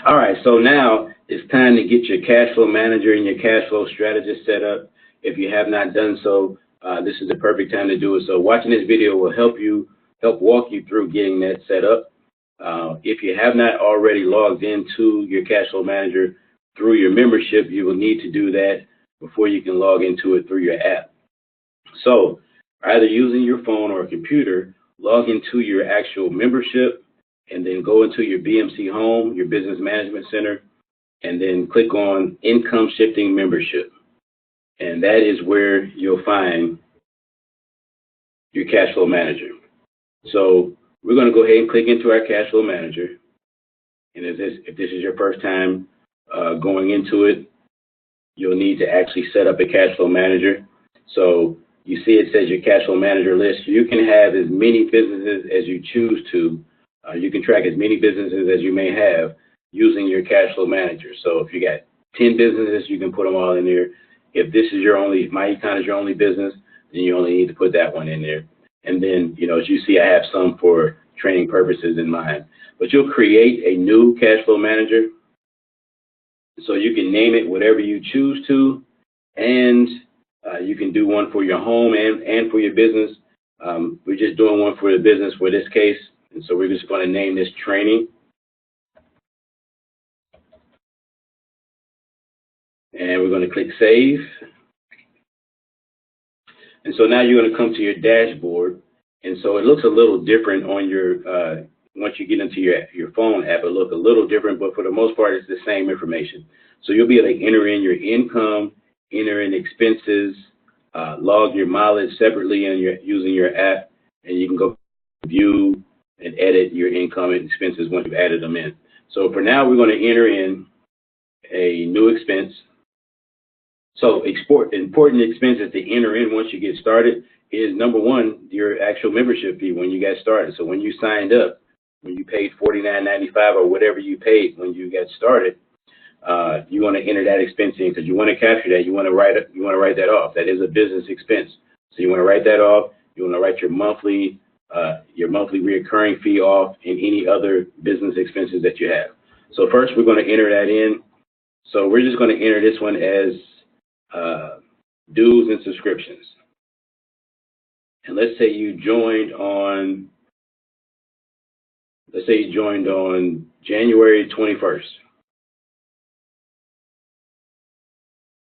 All right, so now it's time to get your cash flow manager and your cash flow strategist set up. If you have not done so, this is the perfect time to do it. So watching this video will help walk you through getting that set up. If you have not already logged into your cash flow manager through your membership, you will need to do that before you can log into it through your app. So either using your phone or a computer, log into your actual membership and then go into your BMC Home, your Business Management Center, and then click on Income Shifting Membership. And that is where you'll find your cash flow manager. So we're going to go ahead and click into our cash flow manager. And if this is your first time going into it, you'll need to actually set up a cash flow manager. So you see it says your cash flow manager list. You can have as many businesses as you choose to. You can track as many businesses as you may have using your cash flow manager. So if you got 10 businesses, you can put them all in there. If this is your only, MyEcon is your only business, then you only need to put that one in there. And then, as you see, I have some for training purposes in mind. But you'll create a new cash flow manager. So you can name it whatever you choose to, and you can do one for your home and for your business. We're just doing one for the business for this case. And so we're just going to name this training. And we're going to click save. And so now you're going to come to your dashboard. And so it looks a little different on your, once you get into your phone app, it looks a little different, but for the most part, it's the same information. So you'll be able to enter in your income, enter in expenses, log your mileage separately using your app, and you can go view and edit your income and expenses once you've added them in. So for now, we're going to enter in a new expense. So important expenses to enter in once you get started is, number one, your actual membership fee when you got started. So when you signed up, when you paid $49.95 or whatever you paid when you got started, you want to enter that expense in because you want to capture that. You want to write that off. That is a business expense. So you want to write that off. You want to write your monthly reoccurring fee off and any other business expenses that you have. So first, we're going to enter that in. So we're just going to enter this one as dues and subscriptions. And let's say you joined on January 21st.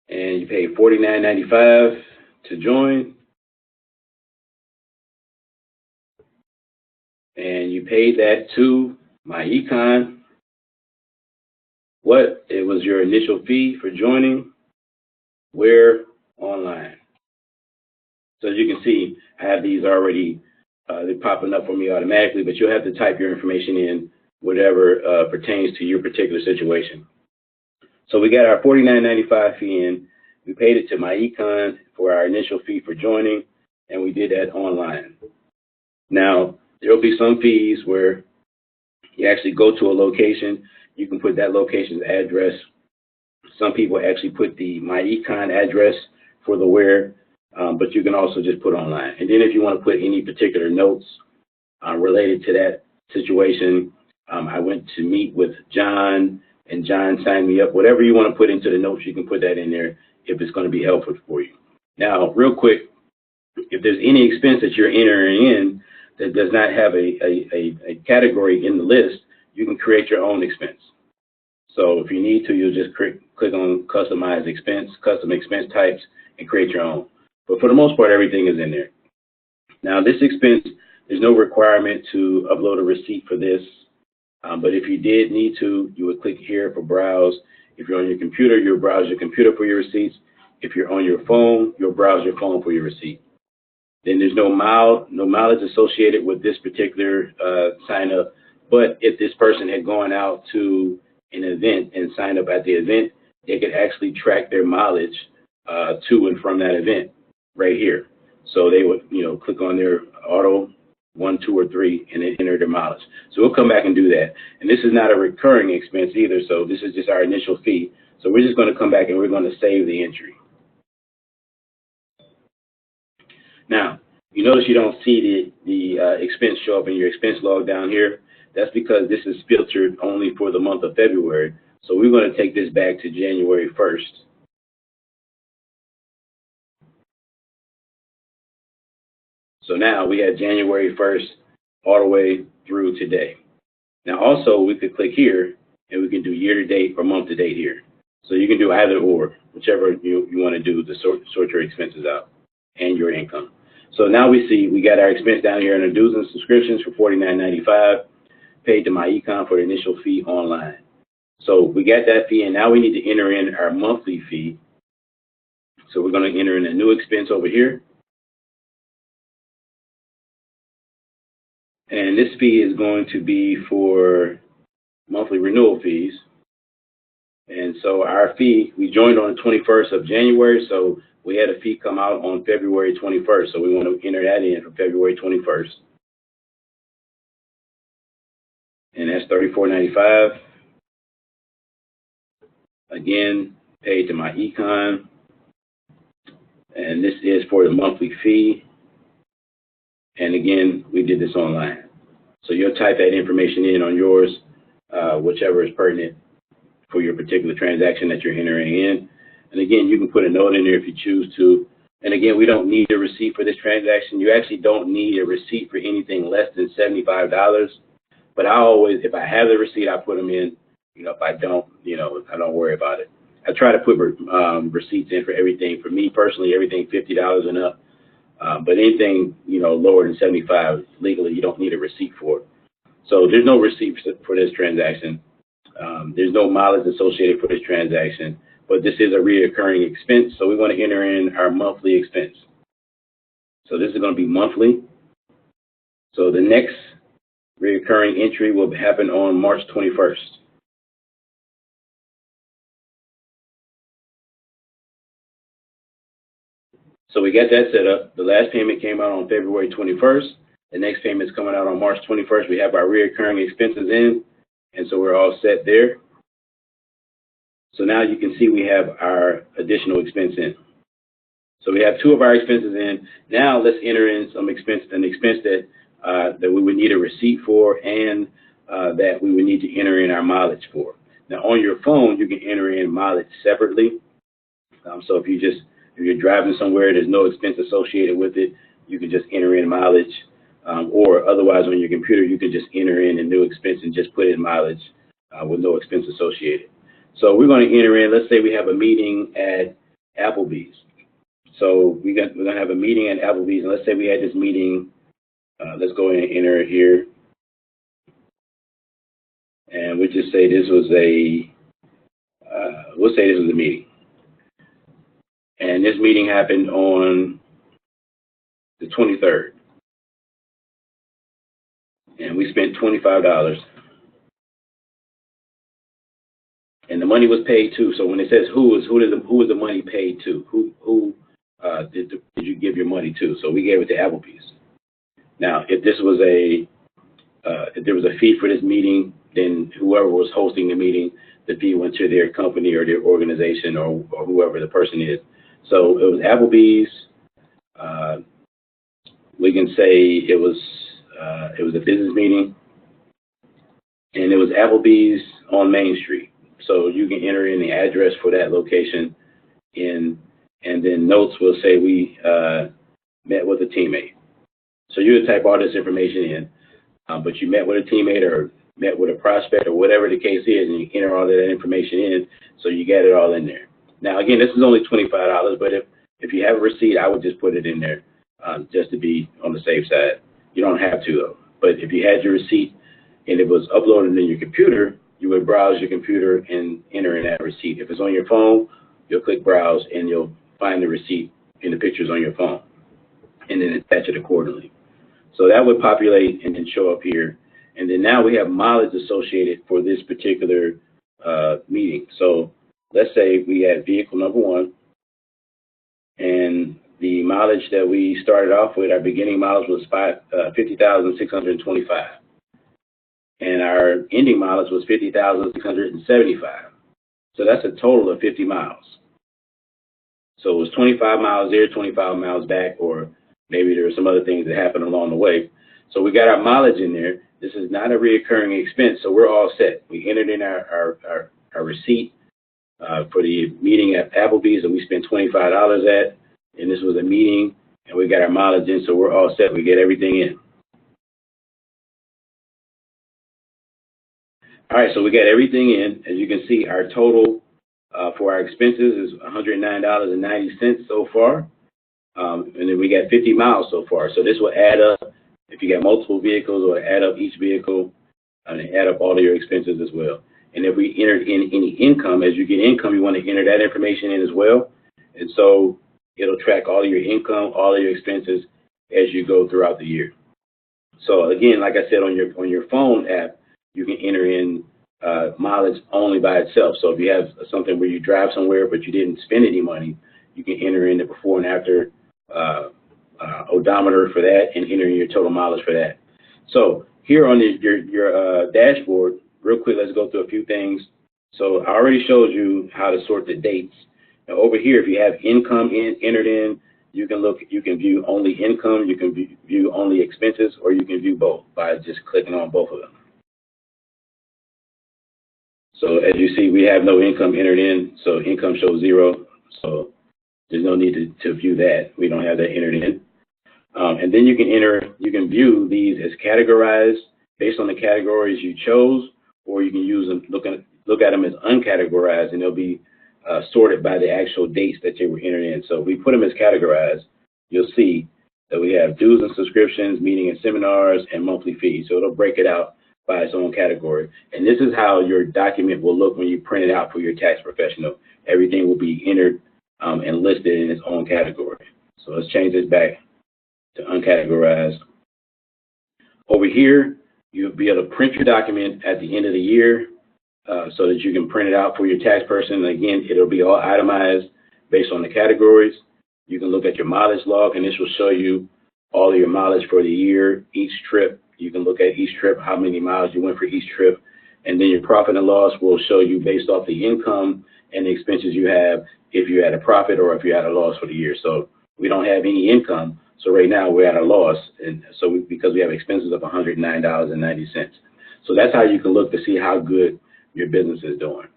And you paid $49.95 to join. And you paid that to MyEcon. It was your initial fee for joining? Where? Online. So as you can see, I have these already, they're popping up for me automatically, but you'll have to type your information in, whatever pertains to your particular situation. So we got our $49.95 fee in. We paid it to MyEcon for our initial fee for joining, and we did that online. Now, there will be some fees where you actually go to a location. You can put that location's address. Some people actually put the MyEcon address for the where, but you can also just put online. And then if you want to put any particular notes related to that situation, I went to meet with John, and John signed me up. Whatever you want to put into the notes, you can put that in there if it's going to be helpful for you. Now, real quick, if there's any expense that you're entering in that does not have a category in the list, you can create your own expense. So if you need to, you'll just click on customize expense, custom expense types, and create your own. But for the most part, everything is in there. Now, this expense, there's no requirement to upload a receipt for this. But if you did need to, you would click here for browse. If you're on your computer, you'll browse your computer for your receipts. If you're on your phone, you'll browse your phone for your receipt. Then there's no mileage associated with this particular sign up. But if this person had gone out to an event and signed up at the event, they could actually track their mileage to and from that event right here. So they would, click on their auto 1, 2, or 3 and then enter their mileage. So we'll come back and do that. And this is not a recurring expense either. So this is just our initial fee. So we're just going to come back and we're going to save the entry. Now, You notice you don't see the expense show up in your expense log down here. That's because this is filtered only for the month of February. So we're going to take this back to January 1st. So now we have January 1st all the way through today. Now also we could click here and we can do year to date or month to date here. So you can do either or, whichever you want to do to sort your expenses out and your income. So now we see we got our expense down here under dues and subscriptions for $49.95, paid to my econ for the initial fee online. So we got that fee, and now we need to enter in our monthly fee. So we're going to enter in a new expense over here. And this fee is going to be for monthly renewal fees. And so our fee, we joined on the 21st of January, so we had a fee come out on February 21st. So we want to enter that in for February 21st. And that's $34.95. Again, paid to my econ. And this is for the monthly fee. And again, we did this online. So you'll type that information in on yours, whichever is pertinent for your particular transaction that you're entering in. And again, you can put a note in there if you choose to. And again, we don't need a receipt for this transaction. You actually don't need a receipt for anything less than $75. But I always, if I have the receipt, I put them in. You know, if I don't, I don't worry about it. I try to put receipts in for everything. For me personally, everything $50 and up. But anything, lower than 75, legally, you don't need a receipt for it. So there's no receipt for this transaction. There's no mileage associated for this transaction, but this is a reoccurring expense. So we want to enter in our monthly expense. So this is going to be monthly. So the next reoccurring entry will happen on March 21st. So we got that set up. The last payment came out on February 21st. The next payment is coming out on March 21st. We have our reoccurring expenses in, and so we're all set there. So now you can see we have our additional expense in. So we have two of our expenses in. Now let's enter in an expense that we would need a receipt for and that we would need to enter in our mileage for. Now on your phone, you can enter in mileage separately. So if you're driving somewhere, there's no expense associated with it, you can just enter in mileage. Or otherwise on your computer, you can just enter in a new expense and just put in mileage with no expense associated. So we're going to enter in, let's say we have a meeting at Applebee's. So we're going to have a meeting at Applebee's, and let's say we had this meeting. Let's go ahead and enter it here. And we'll just say this was a meeting. And this meeting happened on the 23rd. And we spent $25. And the money was paid to. So when it says who is the money paid to? Who did you give your money to? So we gave it to Applebee's. Now, if there was a fee for this meeting, then whoever was hosting the meeting, the fee went to their company or their organization or whoever the person is. So it was Applebee's. We can say it was a business meeting, and it was Applebee's on Main Street. So you can enter in the address for that location and then notes will say we met with a teammate. So you would type all this information in, but you met with a teammate or met with a prospect or whatever the case is, and you enter all that information in, so you get it all in there. Now, again, this is only $25, but if you have a receipt, I would just put it in there just to be on the safe side. You don't have to, though. But if you had your receipt and it was uploaded in your computer, you would browse your computer and enter in that receipt. If it's on your phone, you'll click Browse, and you'll find the receipt in the pictures on your phone, and then attach it accordingly. So that would populate and then show up here. And then now we have mileage associated for this particular meeting. So let's say we had vehicle number 1, and the mileage that we started off with, our beginning mileage was 50,625. And our ending mileage was 50,675. So that's a total of 50 miles. So it was 25 miles there, 25 miles back, or Maybe there were some other things that happened along the way. So we got our mileage in there. This is not a reoccurring expense, so we're all set. We entered in our receipt for the meeting at Applebee's that we spent $25 at, and this was a meeting, and we got our mileage in, so we're all set. We get everything in. All right, so we got everything in. As you can see, our total for our expenses is $109.90 so far, and then we got 50 miles so far. So this will add up. If you got multiple vehicles, or add up each vehicle and add up all of your expenses as well. And if we entered in any income, as you get income, you want to enter that information in as well. And so it'll track all of your income, all of your expenses as you go throughout the year. So again, like I said, on your phone app, you can enter in mileage only by itself. So if you have something where you drive somewhere but you didn't spend any money, you can enter in the before and after odometer for that and enter in your total mileage for that. So here on your dashboard, real quick, let's go through a few things. So I already showed you how to sort the dates. Now over here, if you have income entered in, you can view only income, you can view only expenses, or you can view both by just clicking on both of them. So as you see, we have no income entered in, so income shows 0. So there's no need to view that. We don't have that entered in. And then you can view these as categorized based on the categories you chose, or you can use them, look at them as uncategorized, and they'll be sorted by the actual dates that they were entered in. So if we put them as categorized, you'll see that we have dues and subscriptions, meeting and seminars, and monthly fees. So it'll break it out by its own category. And this is how your document will look when you print it out for your tax professional. Everything will be entered and listed in its own category. So let's change this back to uncategorized. Over here, you'll be able to print your document at the end of the year so that you can print it out for your tax person. And again, it'll be all itemized based on the categories. You can look at your mileage log, and this will show you all of your mileage for the year, each trip. You can look at each trip, how many miles you went for each trip. And then your profit and loss will show you based off the income and the expenses you have, if you had a profit or if you had a loss for the year. So we don't have any income. So right now we're at a loss, and so because we have expenses of $109.90. So that's how you can look to see how good your business is doing.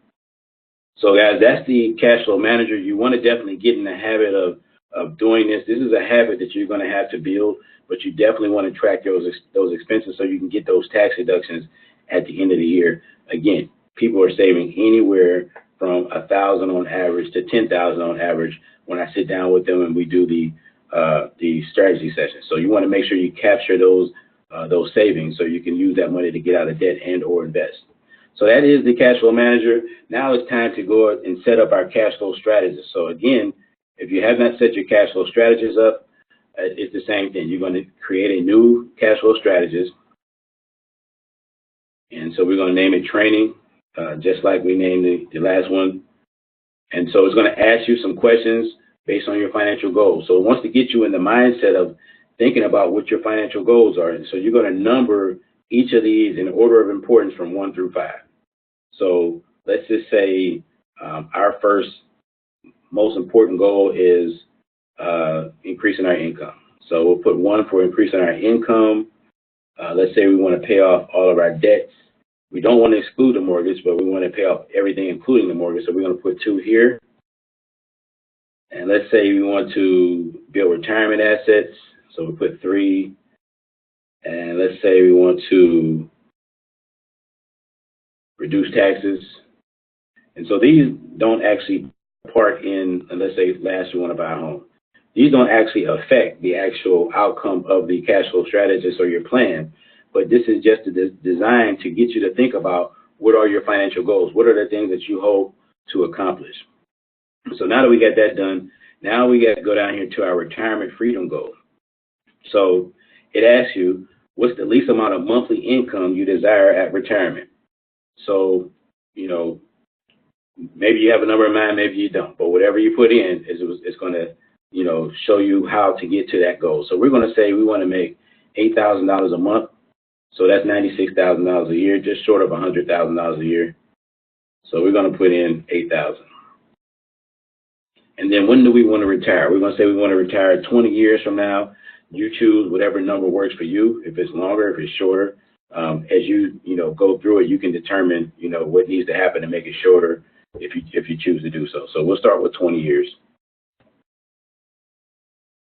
So guys, that's the cash flow manager. You want to definitely get in the habit of doing this. This is a habit that you're going to have to build, but you definitely want to track those expenses so you can get those tax deductions at the end of the year. Again, people are saving anywhere from $1,000 on average to $10,000 on average when I sit down with them and we do the strategy session. So you want to make sure you capture those savings so you can use that money to get out of debt and or invest. So that is the cash flow manager. Now it's time to go and set up our cash flow strategist. So again, if you have not set your cash flow strategist up, it's the same thing. You're going to create a new cash flow strategist. And so we're going to name it training, just like we named the last one. And so it's going to ask you some questions based on your financial goals. So it wants to get you in the mindset of thinking about what your financial goals are. And so you're going to number each of these in order of importance from 1 through 5. So let's just say our first most important goal is increasing our income. So we'll put 1 for increasing our income. Let's say we want to pay off all of our debts. We don't want to exclude the mortgage, but we want to pay off everything, including the mortgage. So we're going to put 2 here. And let's say we want to build retirement assets. So we put 3. And let's say we want to reduce taxes. And so these don't actually part in, let's say last we want to buy a home. These don't actually affect the actual outcome of the cash flow strategist or your plan, but this is just designed to get you to think about what are your financial goals? What are the things that you hope to accomplish? So now that we got that done, now we got to go down here to our retirement freedom goal. So it asks you, what's the least amount of monthly income you desire at retirement? So, you know, maybe you have a number in mind, maybe you don't, but whatever you put in, it's going to, you know, show you how to get to that goal. So we're going to say we want to make $8,000 a month. So that's $96,000 a year, just short of $100,000 a year. So we're going to put in 8,000. And then when do we want to retire? We're going to say we want to retire 20 years from now. You choose whatever number works for you. If it's longer, if it's shorter, as you go through it, you can determine what needs to happen to make it shorter if you choose to do so. So we'll start with 20 years.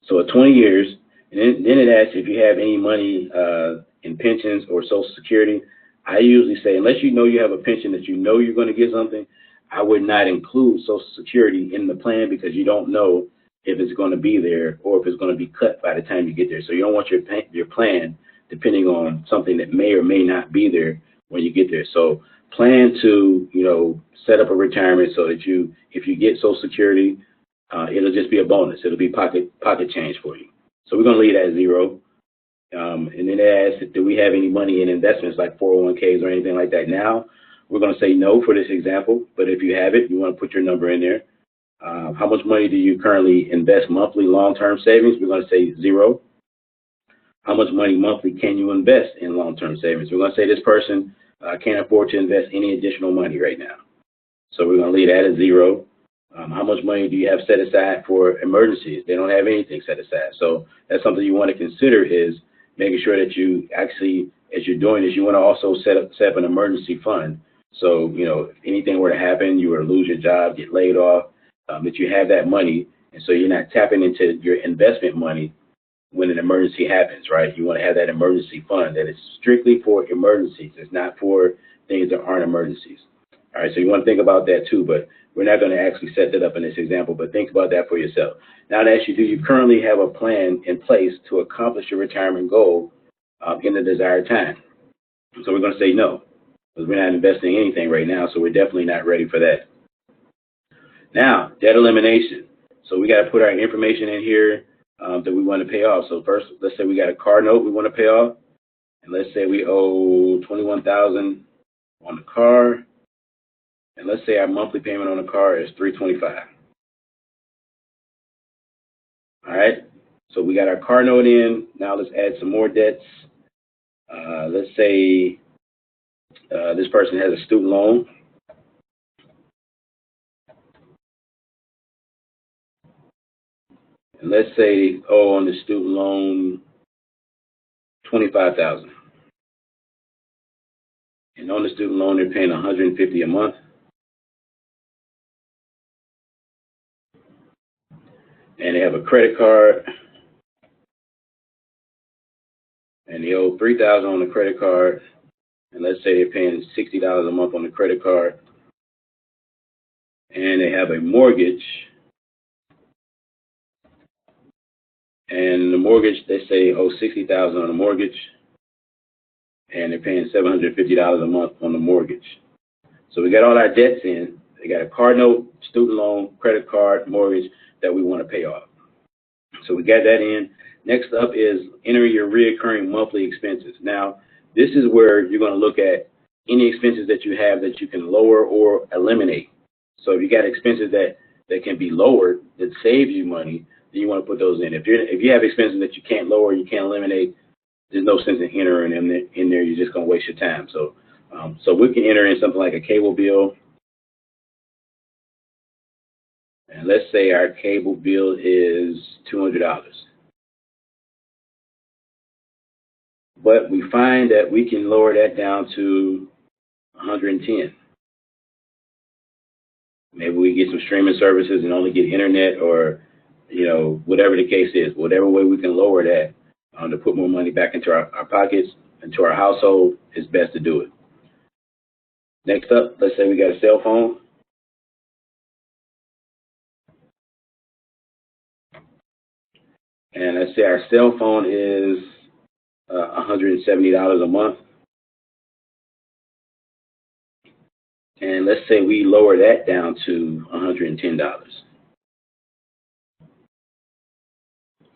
So at 20 years, and then it asks if you have any money in pensions or Social Security. I usually say, unless you have a pension that you're going to get something, I would not include Social Security in the plan because you don't know if it's going to be there or if it's going to be cut by the time you get there. So you don't want your plan depending on something that may or may not be there when you get there. So plan to set up a retirement so that if you get Social Security, it'll just be a bonus. It'll be pocket change for you. So we're going to leave that at 0. And then it asks, do we have any money in investments like 401ks or anything like that? Now, we're going to say no for this example, but if you have it, you want to put your number in there. How much money do you currently invest monthly long-term savings? We're going to say 0. How much money monthly can you invest in long-term savings? We're going to say this person can't afford to invest any additional money right now. So we're going to leave that at 0. How much money do you have set aside for emergencies? They don't have anything set aside. So that's something you want to consider, is making sure that you actually, as you're doing this, you want to also set up an emergency fund. So, if anything were to happen, you were to lose your job, get laid off, that you have that money. And so you're not tapping into your investment money when an emergency happens, right? You want to have that emergency fund that is strictly for emergencies. It's not for things that aren't emergencies. All right, so you want to think about that too, but we're not going to actually set that up in this example, but think about that for yourself. Now, to ask you, do you currently have a plan in place to accomplish your retirement goal in the desired time? So we're going to say no, because we're not investing anything right now, so we're definitely not ready for that. Now, debt elimination. So we got to put our information in here that we want to pay off. So first, let's say we got a car note we want to pay off, and let's say we owe $21,000 on the car. And let's say our monthly payment on the car is $325. All right. So we got our car note in. Now let's add some more debts. Let's say this person has a student loan. And let's say, on the student loan, $25,000. And on the student loan, they're paying $150 a month. And they have a credit card, and they owe $3,000 on the credit card, and let's say they're paying $60 a month on the credit card, and they have a mortgage, and the mortgage, they say owe $60,000 on the mortgage, and they're paying $750 a month on the mortgage. So we got all our debts in. They got a car note, student loan, credit card, mortgage that we want to pay off. So we got that in. Next up is enter your reoccurring monthly expenses. Now, this is where you're going to look at any expenses that you have that you can lower or eliminate. So if you got expenses that can be lowered, that saves you money, then you want to put those in. If you have expenses that you can't lower, you can't eliminate, there's no sense in entering them in there. You're just going to waste your time. So we can enter in something like a cable bill. And let's say our cable bill is $200. But we find that we can lower that down to $110. Maybe we get some streaming services and only get internet, or whatever the case is. Whatever way we can lower that to put more money back into our pockets, into our household, is best to do it. Next up, let's say we got a cell phone. And let's say our cell phone is $170 a month. And let's say we lower that down to $110.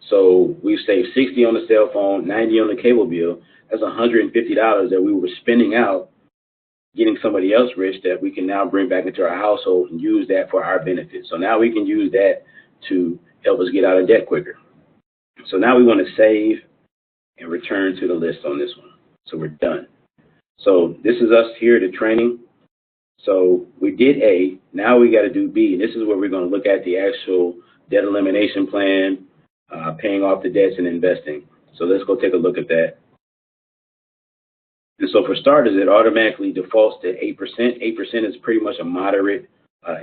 So we've saved $60 on the cell phone, $90 on the cable bill. That's $150 that we were spending out getting somebody else rich that we can now bring back into our household and use that for our benefit. So now we can use that to help us get out of debt quicker. So now we want to save and return to the list on this one. So we're done. So this is us here at the training. So we did A, now we got to do B. This is where we're going to look at the actual debt elimination plan, paying off the debts and investing. So let's go take a look at that. And so for starters, it automatically defaults to 8%. 8% is pretty much a moderate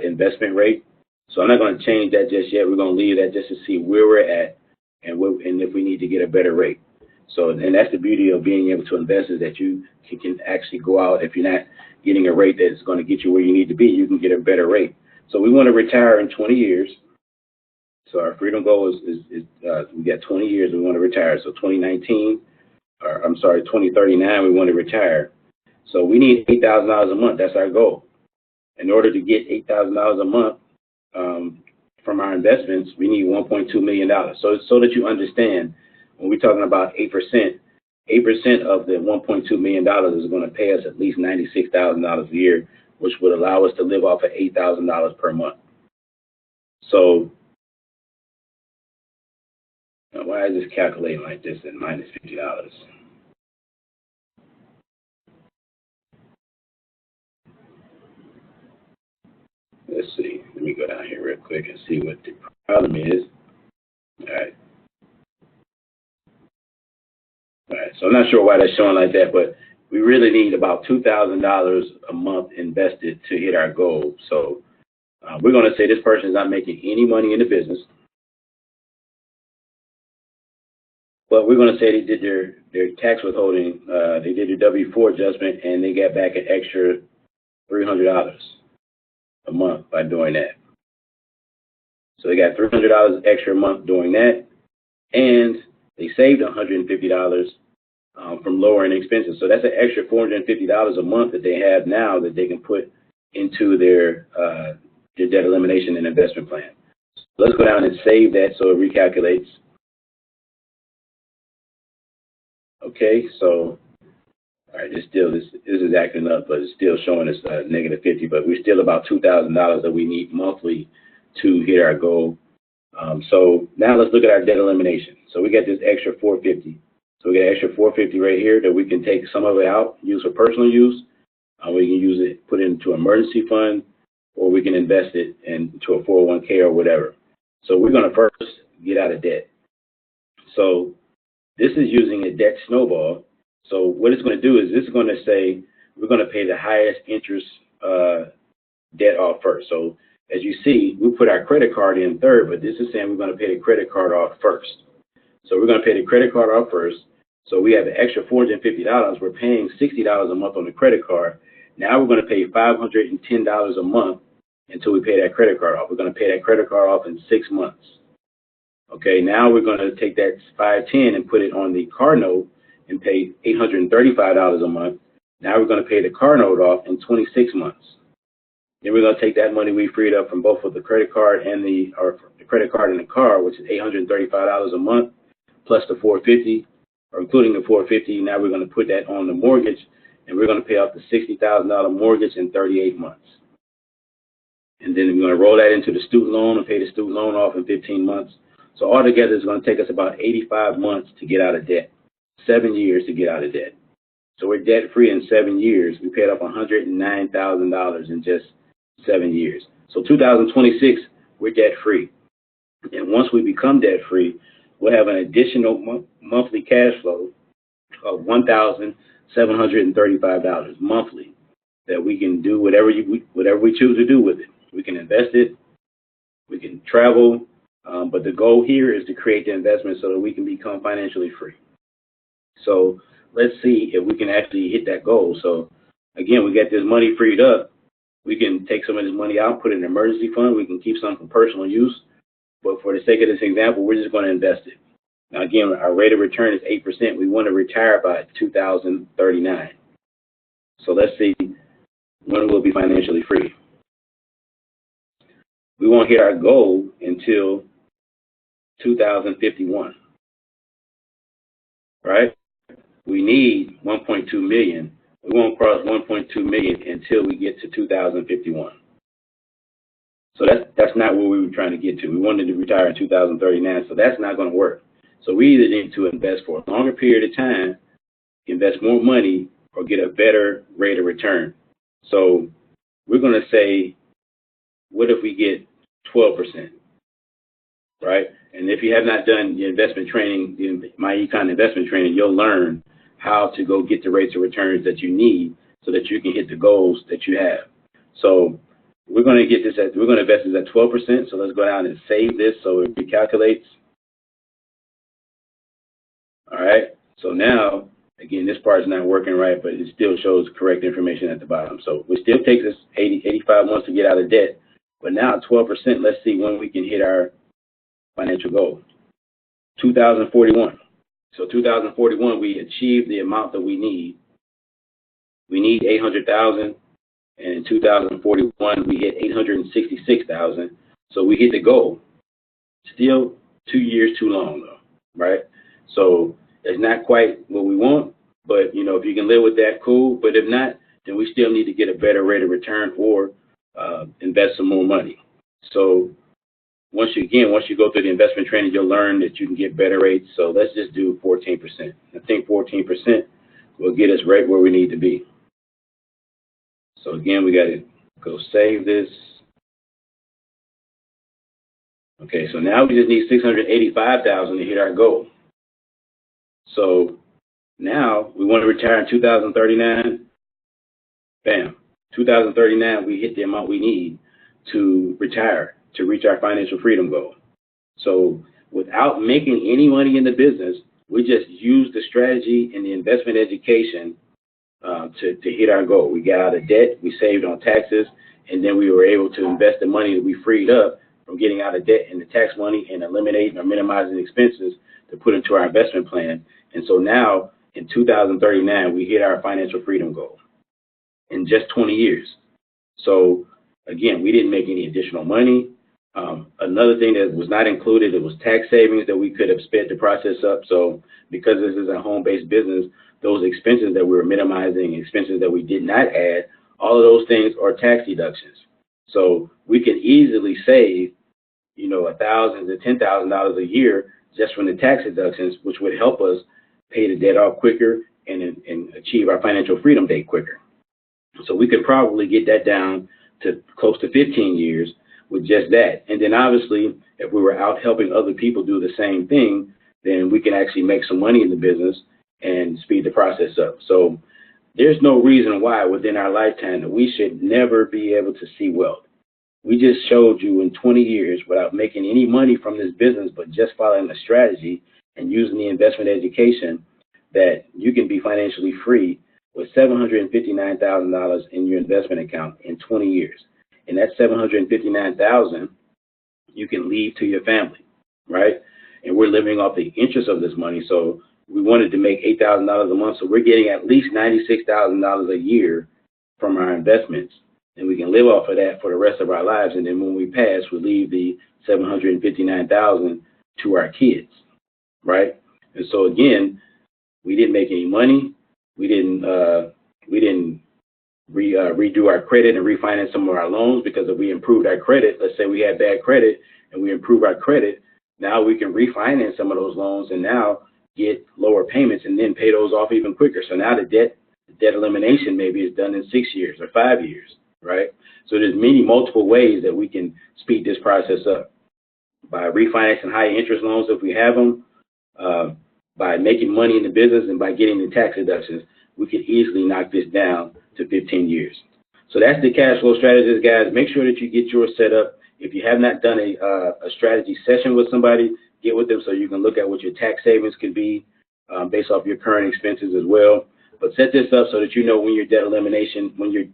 investment rate. So I'm not going to change that just yet. We're going to leave that just to see where we're at and if we need to get a better rate. So, and that's the beauty of being able to invest, is that you can actually go out. If you're not getting a rate that's going to get you where you need to be, you can get a better rate. So we want to retire in 20 years. So our freedom goal is we got 20 years we want to retire. So 2039, we want to retire. So we need $8,000 a month. That's our goal. In order to get $8,000 a month from our investments, we need $1.2 million. So that you understand, when we're talking about 8%, 8% of the $1.2 million is going to pay us at least $96,000 a year, which would allow us to live off of $8,000 per month. So why is this calculating like this at minus $50? Let's see. Let me go down here real quick and see what the problem is. All right. All right. So I'm not sure why that's showing like that, but we really need about $2,000 a month invested to hit our goal. So we're going to say this person is not making any money in the business, but we're going to say they did their tax withholding. They did their W-4 adjustment, and they got back an extra $300 a month by doing that. So they got $300 extra a month doing that, and they saved $150 from lowering expenses. So that's an extra $450 a month that they have now that they can put into their debt elimination and investment plan. So let's go down and save that so it recalculates. Okay, so all right, this is acting up, but it's still showing us negative 50. But we're still about $2,000 that we need monthly to hit our goal. So now let's look at our debt elimination. So we got this extra $450. So we got extra $450 right here that we can take some of it out, use for personal use. We can use it, put it into an emergency fund, or we can invest it into a 401k or whatever. So we're going to first get out of debt. So this is using a debt snowball. So what it's going to do is this is going to say we're going to pay the highest interest debt off first. So as you see, we put our credit card in third, but this is saying we're going to pay the credit card off first. So we're going to pay the credit card off first. So we have an extra $450. We're paying $60 a month on the credit card. Now we're going to pay $510 a month until we pay that credit card off. We're going to pay that credit card off in 6 months. Okay, now we're going to take that $510 and put it on the car note and pay $835 a month. Now we're going to pay the car note off in 26 months. Then we're going to take that money we freed up from both of the credit card and the credit card and the car, which is $835 a month, plus the $450, or including the $450. Now we're going to put that on the mortgage, and we're going to pay off the $60,000 mortgage in 38 months. And then we're going to roll that into the student loan and pay the student loan off in 15 months. So altogether, it's going to take us about 85 months to get out of debt, 7 years to get out of debt. So we're debt-free in 7 years. We paid off $109,000 in just 7 years. So 2026, we're debt-free. And once we become debt-free, we'll have an additional monthly cash flow of $1,735 monthly that we can do whatever we choose to do with it. We can invest it, we can travel, but the goal here is to create the investment so that we can become financially free. So let's see if we can actually hit that goal. So again, we get this money freed up. We can take some of this money out, put it in an emergency fund. We can keep some for personal use. But for the sake of this example, we're just going to invest it. Now, again, our rate of return is 8%. We want to retire by 2039. So let's see when we'll be financially free. We won't hit our goal until 2051, right? We need 1.2 million. We won't cross 1.2 million until we get to 2051. So that's not where we were trying to get to. We wanted to retire in 2039, so that's not going to work. So we either need to invest for a longer period of time, invest more money, or get a better rate of return. So we're going to say, what if we get 12%, right? And if you have not done your investment training, my econ investment training, you'll learn how to go get the rates of returns that you need so that you can hit the goals that you have. So we're going to invest this at 12%. So let's go down and save this so it recalculates. All right. So now, again, this part is not working right, but it still shows correct information at the bottom. So it still takes us 85 months to get out of debt. But now 12%, let's see when we can hit our financial goal. 2041. So 2041, we achieved the amount that we need. We need 800,000, and in 2041, we hit 866,000. So we hit the goal. Still 2 years too long, though, right? So it's not quite what we want, but if you can live with that, cool. But if not, then we still need to get a better rate of return or invest some more money. So once you go through the investment training, you'll learn that you can get better rates. So let's just do 14%. I think 14% will get us right where we need to be. So again, we got to go save this. Okay, so now we just need 685,000 to hit our goal. So now we want to retire in 2039. Bam. 2039, we hit the amount we need to retire, to reach our financial freedom goal. So without making any money in the business, we just used the strategy and the investment education to hit our goal. We got out of debt, we saved on taxes, and then we were able to invest the money that we freed up from getting out of debt and the tax money and eliminating or minimizing expenses to put into our investment plan. And so now in 2039, we hit our financial freedom goal in just 20 years. So again, we didn't make any additional money. Another thing that was not included, it was tax savings that we could have sped the process up. So because this is a home-based business, those expenses that we were minimizing, expenses that we did not add, all of those things are tax deductions. So we can easily save, $1,000 to $10,000 a year just from the tax deductions, which would help us pay the debt off quicker and achieve our financial freedom date quicker. So we could probably get that down to close to 15 years with just that. And then obviously, if we were out helping other people do the same thing, then we can actually make some money in the business and speed the process up. So there's no reason why within our lifetime that we should never be able to see wealth. We just showed you in 20 years without making any money from this business, but just following the strategy and using the investment education that you can be financially free with $759,000 in your investment account in 20 years. And that $759,000 you can leave to your family, right? And we're living off the interest of this money. So we wanted to make $8,000 a month. So we're getting at least $96,000 a year from our investments. And we can live off of that for the rest of our lives. And then when we pass, we leave the $759,000 to our kids, right? And so again, we didn't make any money. We didn't redo our credit and refinance some of our loans, because if we improved our credit, let's say we had bad credit and we improve our credit, now we can refinance some of those loans and now get lower payments and then pay those off even quicker. So now the debt elimination maybe is done in 6 years or 5 years, right? So there's multiple ways that we can speed this process up. By refinancing high interest loans if we have them, by making money in the business, and by getting the tax deductions, we could easily knock this down to 15 years. So that's the cash flow strategist, guys. Make sure that you get yours set up. If you have not done a strategy session with somebody, get with them so you can look at what your tax savings could be based off your current expenses as well. But set this up so that you know when your debt elimination, when your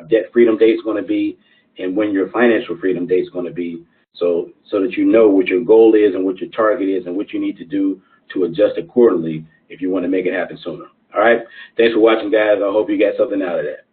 debt freedom date is going to be, and when your financial freedom date is going to be, so that you know what your goal is and what your target is and what you need to do to adjust accordingly if you want to make it happen sooner. All right. Thanks for watching, guys. I hope you got something out of that.